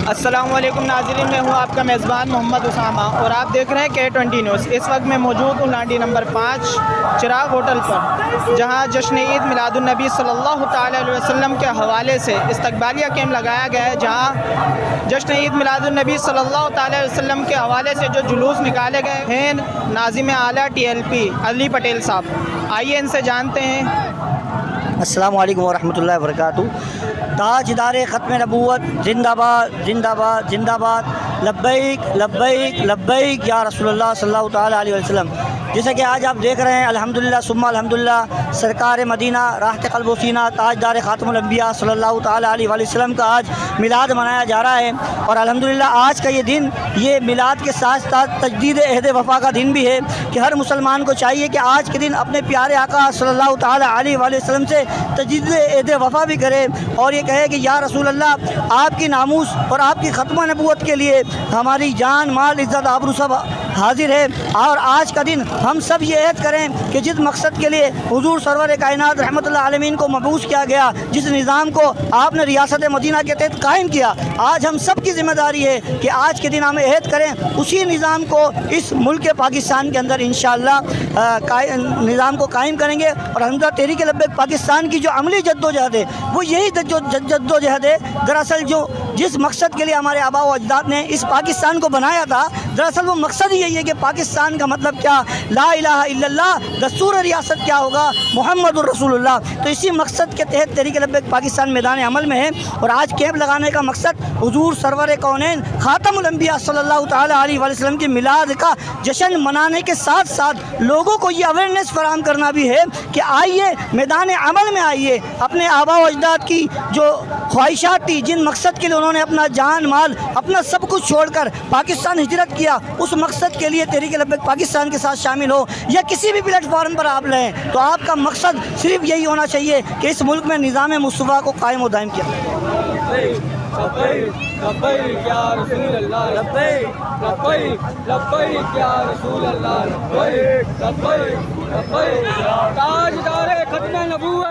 السلام علیکم ناظرین، میں ہوں آپ کا میزبان محمد اسامہ اور آپ دیکھ رہے ہیں K20 نیوز۔ اس وقت میں موجود ہوں لانڈی نمبر 5 چراغ ہوٹل پر، جہاں جشن عید میلاد النبی صلی اللہ تعالی علیہ وسلم کے حوالے سے استقبالیہ کیمپ لگایا گیا ہے، جہاں جشن عید میلاد النبی صلی اللہ تعالی علیہ وسلم کے حوالے سے جو جلوس نکالے گئے ہیں ناظم اعلیٰ TLP علی پٹیل صاحب، آئیے ان سے جانتے ہیں۔ السلام علیکم ورحمۃ اللہ وبرکاتہ۔ تاجدار ختم نبوت زندہ باد زندہ باد زندہ باد، لبیک لبیک لبیک یا رسول اللہ صلی اللہ تعالیٰ علیہ وسلم۔ جیسا کہ آج آپ دیکھ رہے ہیں الحمدللہ ثم الحمدللہ، سرکار مدینہ راحت قلب و سینہ تاجدار خاتم الانبیاء صلی اللہ تعالیٰ علیہ وسلم کا آج میلاد منایا جا رہا ہے، اور الحمدللہ آج کا یہ دن یہ میلاد کے ساتھ ساتھ تجدید عہد وفا کا دن بھی ہے کہ ہر مسلمان کو چاہیے کہ آج کے دن اپنے پیارے آقا صلی اللہ تعالیٰ علیہ وسلم سے تجدید عہد وفا بھی کرے، اور یہ کہے کہ یا رسول اللہ، آپ کی ناموس اور آپ کی ختم نبوت کے لیے ہماری جان مال عزت آبرو سب حاضر ہے، اور آج کا دن ہم سب یہ عہد کریں کہ جس مقصد کے لیے حضور سرور کائنات رحمت اللہ عالمین کو مبعوث کیا گیا، جس نظام کو آپ نے ریاست مدینہ کے تحت قائم کیا، آج ہم سب کی ذمہ داری ہے کہ آج کے دن ہم عہد کریں اسی نظام کو اس ملک پاکستان کے اندر انشاءاللہ نظام کو قائم کریں گے، اور حمزہ تحریک لبیک پاکستان کی جو عملی جدوجہد ہے وہ یہی جدوجہد ہے۔ دراصل جس مقصد کے لیے ہمارے آباء و اجداد نے اس پاکستان کو بنایا تھا، دراصل وہ مقصد ہی یہی ہے کہ پاکستان کا مطلب کیا، لا الہ الا اللہ، دستور ریاست کیا ہوگا، محمد الرسول اللہ۔ تو اسی مقصد کے تحت تحریک لبیک پاکستان میدان عمل میں ہے، اور آج کیمپ لگانے کا مقصد حضور سرور کونین خاتم الانبیاء صلی اللہ تعالیٰ علیہ وسلم کی میلاد کا جشن منانے کے ساتھ ساتھ لوگوں کو یہ اویئرنیس فراہم کرنا بھی ہے کہ آئیے میدان عمل میں آئیے، اپنے آباء و اجداد کی جو خواہشات تھی، جن مقصد کے لیے انہوں نے اپنا جان مال اپنا سب کچھ چھوڑ کر پاکستان ہجرت کیا، اس مقصد کے لیے تحریک لبیک پاکستان کے ساتھ شامل ہو، یا کسی بھی پلیٹ فارم پر آپ لیں، تو آپ کا مقصد صرف یہی ہونا چاہیے کہ اس ملک میں نظام مصطفیٰ کو قائم و دائم کیا۔ لبیک یا رسول اللہ، لبیک لبیک لبیک یا رسول اللہ، لبیک لبیک لبیک تاجدار ختم نبوت